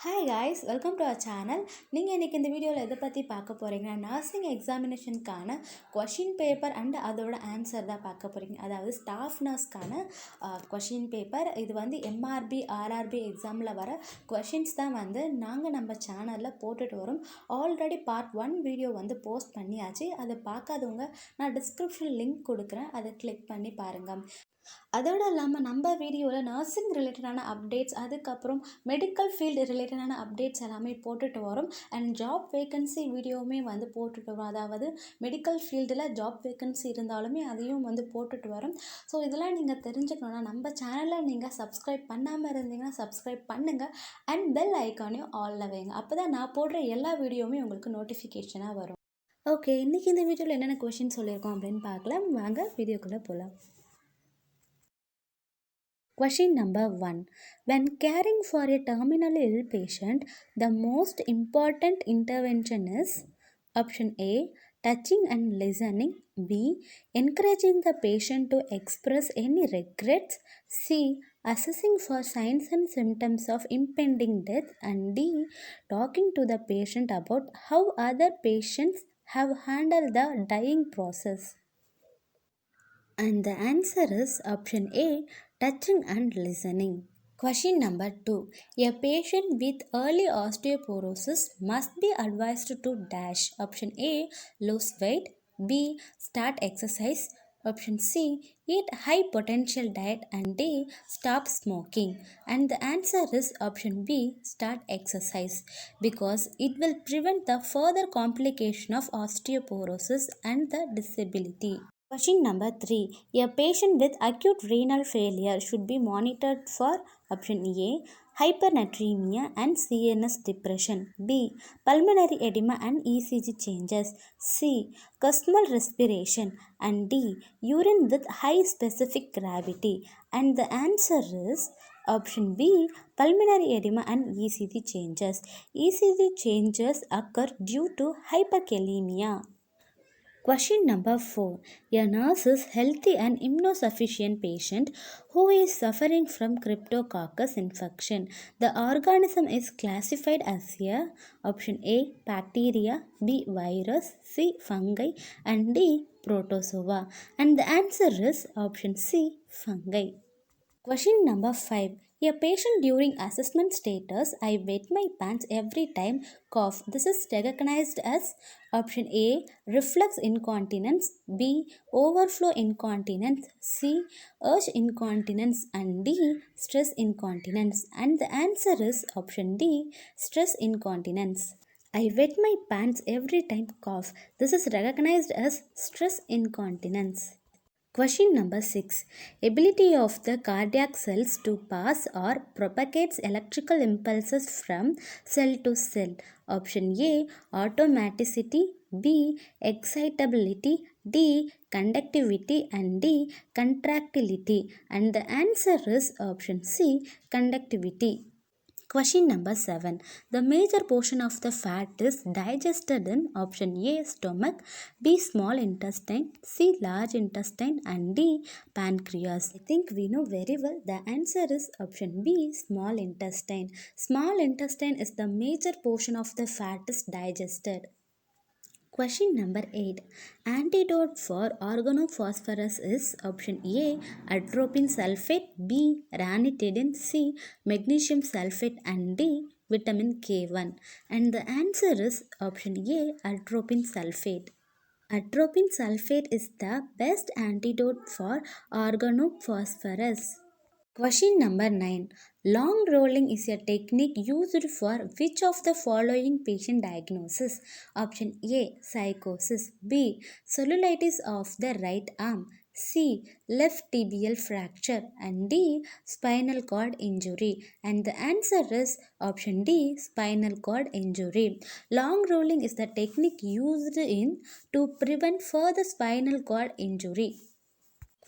Hi guys, welcome to our channel. நீங்கள் இன்றைக்கி இந்த வீடியோவில் எதை பற்றி பார்க்க போகிறீங்கன்னா, நர்சிங் எக்ஸாமினேஷனுக்கான கொஷின் பேப்பர் அண்ட் அதோட ஆன்சர் தான் பார்க்க போகிறீங்க. அதாவது ஸ்டாஃப் நர்ஸ்க்கான கொஷின் பேப்பர். இது வந்து எம்ஆர்பி ஆர்ஆர்பி எக்ஸாமில் வர கொஷின்ஸ் தான் நாங்கள் நம்ம சேனலில் போட்டுட்டு வரோம். ஆல்ரெடி பார்ட் 1 வீடியோ போஸ்ட் பண்ணியாச்சு. அதை பார்க்காதவங்க நான் டிஸ்கிரிப்ஷன் லிங்க் கொடுக்குறேன், அதை கிளிக் பண்ணி பாருங்கள். அதோடு இல்லாமல் நம்ம வீடியோவில் நர்சிங் ரிலேட்டடான அப்டேட்ஸ், அதுக்கப்புறம் மெடிக்கல் ஃபீல்டு ரிலேட்டடான அப்டேட்ஸ் எல்லாமே போட்டுட்டு வரும். அண்ட் ஜாப் வேக்கன்சி வீடியோவுமே போட்டுட்டு வரும். அதாவது மெடிக்கல் ஃபீல்டில் ஜாப் வேக்கன்சி இருந்தாலுமே அதையும் போட்டுட்டு வரும். ஸோ இதெல்லாம் நீங்கள் தெரிஞ்சுக்கணுன்னா நம்ம சேனலில் நீங்கள் சப்ஸ்கிரைப் பண்ணாமல் இருந்தீங்கன்னா சப்ஸ்கிரைப் பண்ணுங்கள். அண்ட் பெல் ஐக்கானையும் ஆலில் வைங்க. அப்போ தான் நான் போடுற எல்லா வீடியோவுமே உங்களுக்கு நோட்டிஃபிகேஷனாக வரும். ஓகே, இன்றைக்கி இந்த வீடியோவில் என்னென்ன கொஷின் சொல்லியிருக்கோம் அப்படின்னு பார்க்கலாம். வாங்க வீடியோக்குள்ளே போகலாம். Question number 1. When caring for a terminally ill patient, the most important intervention is option A. Touching and listening. B. Encouraging the patient to express any regrets. C. Assessing for signs and symptoms of impending death. And D. Talking to the patient about how other patients have handled the dying process. And the answer is option A. Touching and listening. Question number 2. A patient with early osteoporosis must be advised to dash. Option A. Lose weight. B. Start exercise. Option C. Eat high potential diet. And D. Stop smoking. And the answer is option B. Start exercise, because it will prevent the further complication of osteoporosis and the disability. Question number 3. A patient with acute renal failure should be monitored for option A. Hypernatremia and CNS depression. B. Pulmonary edema and ECG changes. C. Cosmal respiration. And D. Urine with high specific gravity. And the answer is option B. Pulmonary edema and ECG changes. ECG changes occur due to hyperkalemia. Question number 4. A nurse is healthy and immunosufficient patient who is suffering from Cryptococcus infection. The organism is classified as a option A. Bacteria, B. Virus, C. Fungi, and D. Protozoa. And the answer is option C. Fungi. Question number 5. A patient during assessment status, I wet my pants every time cough. This is recognized as option A. reflux incontinence, B. overflow incontinence, C. urge incontinence, and D. stress incontinence. And the answer is option D. stress incontinence. I wet my pants every time cough. This is recognized as stress incontinence. Question number 6. Ability of the cardiac cells to pass or propagates electrical impulses from cell to cell. Option A. Automaticity. B. Excitability. D. Conductivity. And D. Contractility. And the answer is option C. Conductivity. Question number 7. The major portion of the fat is digested in option A. stomach, B. small intestine, C. large intestine, and D. pancreas. I think we know very well the answer is option B. small intestine. Small intestine is the major portion of the fat is digested. Question number 8. Antidote for organophosphorus is option A. atropine sulfate, B. ranitidine, C. magnesium sulfate, and D. vitamin K1. And the answer is option A. atropine sulfate. Atropine sulfate is the best antidote for organophosphorus. Question number 9. Long rolling is a technique used for which of the following patient diagnosis? Option A. psychosis, B. cellulitis of the right arm, C. left tibial fracture, and D. spinal cord injury. And the answer is option D. spinal cord injury. Long rolling is the technique used to prevent further spinal cord injury.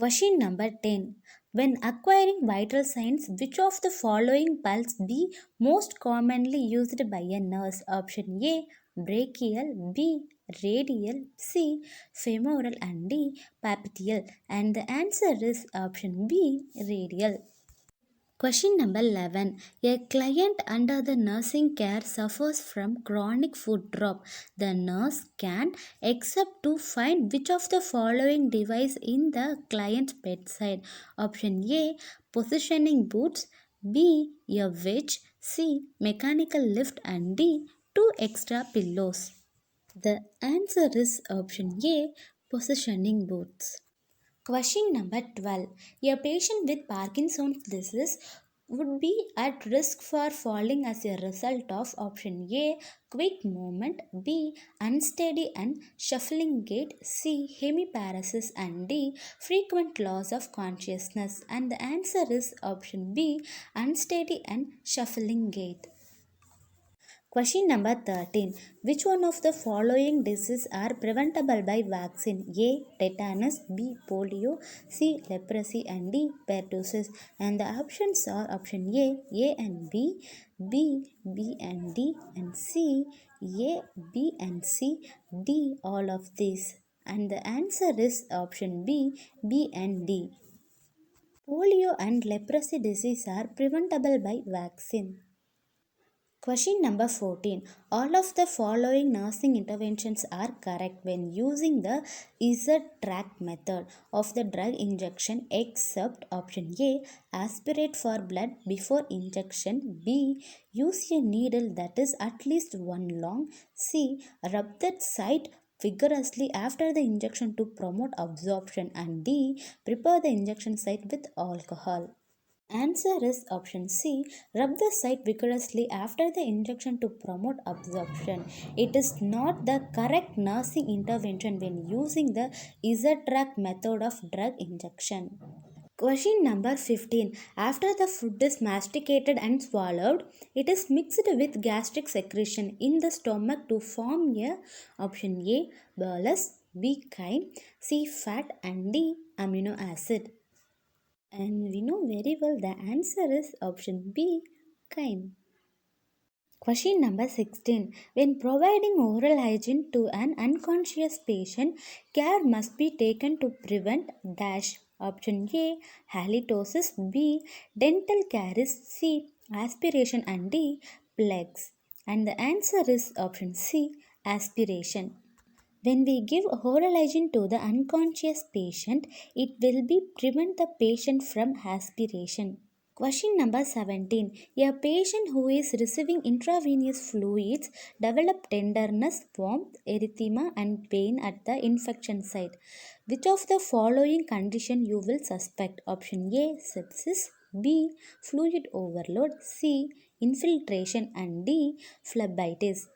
Question number 10. When acquiring vital signs, which of the following pulse be most commonly used by a nurse? Option A. brachial, B. radial, C. femoral, and D. papitial. And the answer is option B. radial. Question number 11. A client under the nursing care suffers from chronic foot drop. The nurse can accept to find which of the following device in the client's bedside. Option A, positioning boots, B, a wedge, C, mechanical lift, and D, two extra pillows. The answer is option A, positioning boots. Question number 12. A patient with Parkinson's disease would be at risk for falling as a result of option A, quick movement, B, unsteady and shuffling gait, C, hemiparesis, and D, frequent loss of consciousness. And the answer is option B, unsteady and shuffling gait. Question number 13. Which one of the following diseases are preventable by vaccine? A. Tetanus, B. Polio, C. Leprosy, and D. Pertussis. And the options are option A and B, B and D, and C, A, B and C, D, all of these. And the answer is option B and D. Polio and leprosy disease are preventable by vaccine. Question number 14. All of the following nursing interventions are correct when using the Z-track method of the drug injection except option A. Aspirate for blood before injection. B. Use a needle that is at least 1 long. C. Rub that site vigorously after the injection to promote absorption. And D. Prepare the injection site with alcohol. Answer is option C. Rub the site vigorously after the injection to promote absorption. It is not the correct nursing intervention when using the Z-track method of drug injection. Question number 15. After the food is masticated and swallowed, it is mixed with gastric secretion in the stomach to form a option A. Bolus, B. Chyme, C. Fat, and D. Amino acid. And we know very well the answer is option B, chyme. Question number 16. When providing oral hygiene to an unconscious patient, care must be taken to prevent dash. Option A, halitosis, B, dental caries, C, aspiration, and D, plaques. And the answer is option C, aspiration. When we give oral hygiene to the unconscious patient, it will be prevent the patient from aspiration. Question number 17. A patient who is receiving intravenous fluids develop tenderness, warmth, erythema and pain at the infection site. Which of the following condition you will suspect? Option A, sepsis, B, fluid overload, C, infiltration, and D, phlebitis.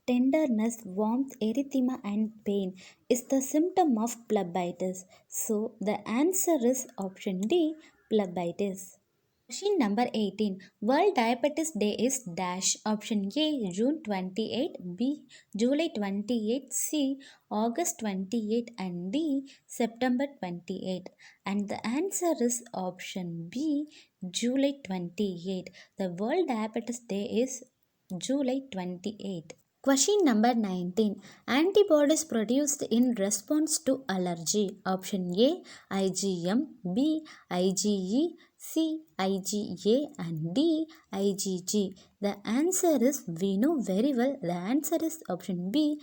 Tenderness, warmth, erythema, and pain is the symptom of phlebitis. So the answer is option D, phlebitis. Question number 18. World Diabetes Day is dash. Option A, June 28, B, July 28, C, August 28, and D, September 28. And the answer is option B, July 28. The World Diabetes Day is July 28. Question number 19. Antibodies produced in response to allergy. Option A, IgM, B, IgE, C, IgA, and D, IgG. The answer is, we know very well, the answer is option B,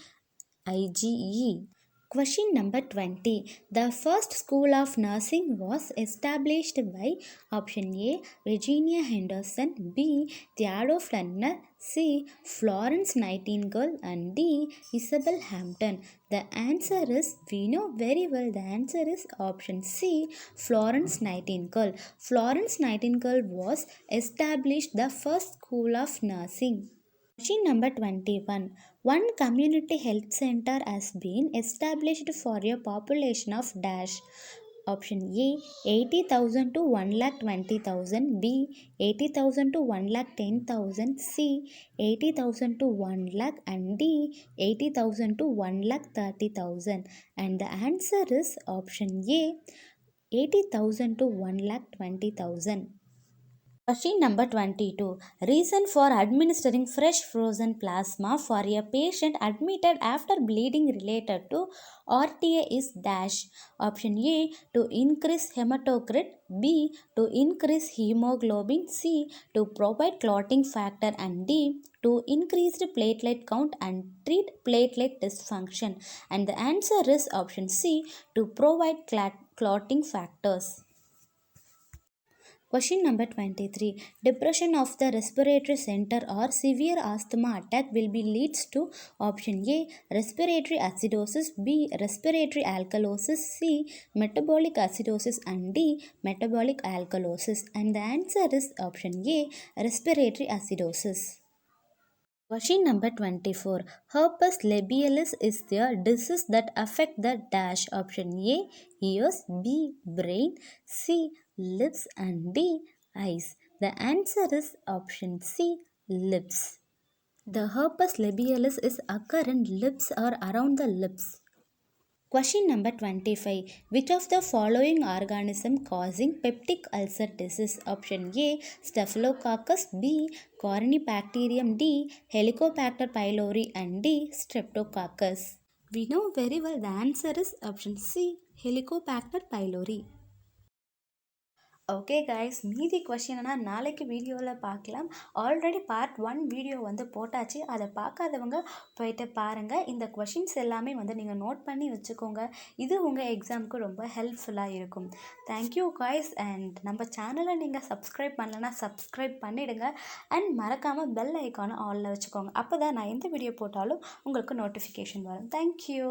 IgE. Question number 20. The first school of nursing was established by option A. Virginia Henderson, B. Theodore Flannel, C. Florence Nightingale, and D. Isabel Hampton. The answer is, we know very well, the answer is option C. Florence Nightingale. Florence Nightingale was established the first school of nursing. Question number 21. One community health center has been established for a population of dash. Option A, 80,000 to 1,20,000, B, 80,000 to 1,10,000, C, 80,000 to 1 lakh, and D, 80,000 to 1,30,000. And the answer is option A, 80,000 to 1,20,000. Question number 22. Reason for administering fresh frozen plasma for a patient admitted after bleeding related to RTA is dash. Option A, to increase hematocrit. B, to increase hemoglobin. C, to provide clotting factor. And D, to increase the platelet count and treat platelet dysfunction. And the answer is option C, to provide clotting factors. Question number 23. Depression of the respiratory center or severe asthma attack will be leads to option A, respiratory acidosis. B, respiratory alkalosis. C, metabolic acidosis. And D, metabolic alkalosis. And the answer is option A, respiratory acidosis. Question number 24. Herpes labialis is the disease that affect the dash. Option A, ears. B, brain. C, lips. And D, eyes. The answer is option C, lips. The herpes labialis is occur in lips or around the lips. Question number 25. Which of the following organism causing peptic ulcer disease? Option A, Staphylococcus. B, Corynebacterium. D, Helicobacter pylori. And D, Streptococcus. We know very well the answer is option C, Helicobacter pylori. Okay guys, மீதி கொஷின்னா நாளைக்கு வீடியோவில் பார்க்கலாம். Already part 1 video வந்து போட்டாச்சு, அதை பார்க்காதவங்க போயிட்டு பாருங்கள். இந்த கொஷின்ஸ் எல்லாமே வந்து நீங்கள் நோட் பண்ணி வச்சுக்கோங்க. இது உங்கள் எக்ஸாமுக்கு ரொம்ப ஹெல்ப்ஃபுல்லாக இருக்கும். Thank you guys. அண்ட் நம்ம சேனலை நீங்கள் சப்ஸ்கிரைப் பண்ணலைன்னா சப்ஸ்கிரைப் பண்ணிவிடுங்க. அண்ட் மறக்காமல் பெல் ஐக்கானை ஆலில் வச்சுக்கோங்க. அப்போ தான் நான் எந்த வீடியோ போட்டாலும் உங்களுக்கு நோட்டிஃபிகேஷன் வரும். தேங்க்யூ.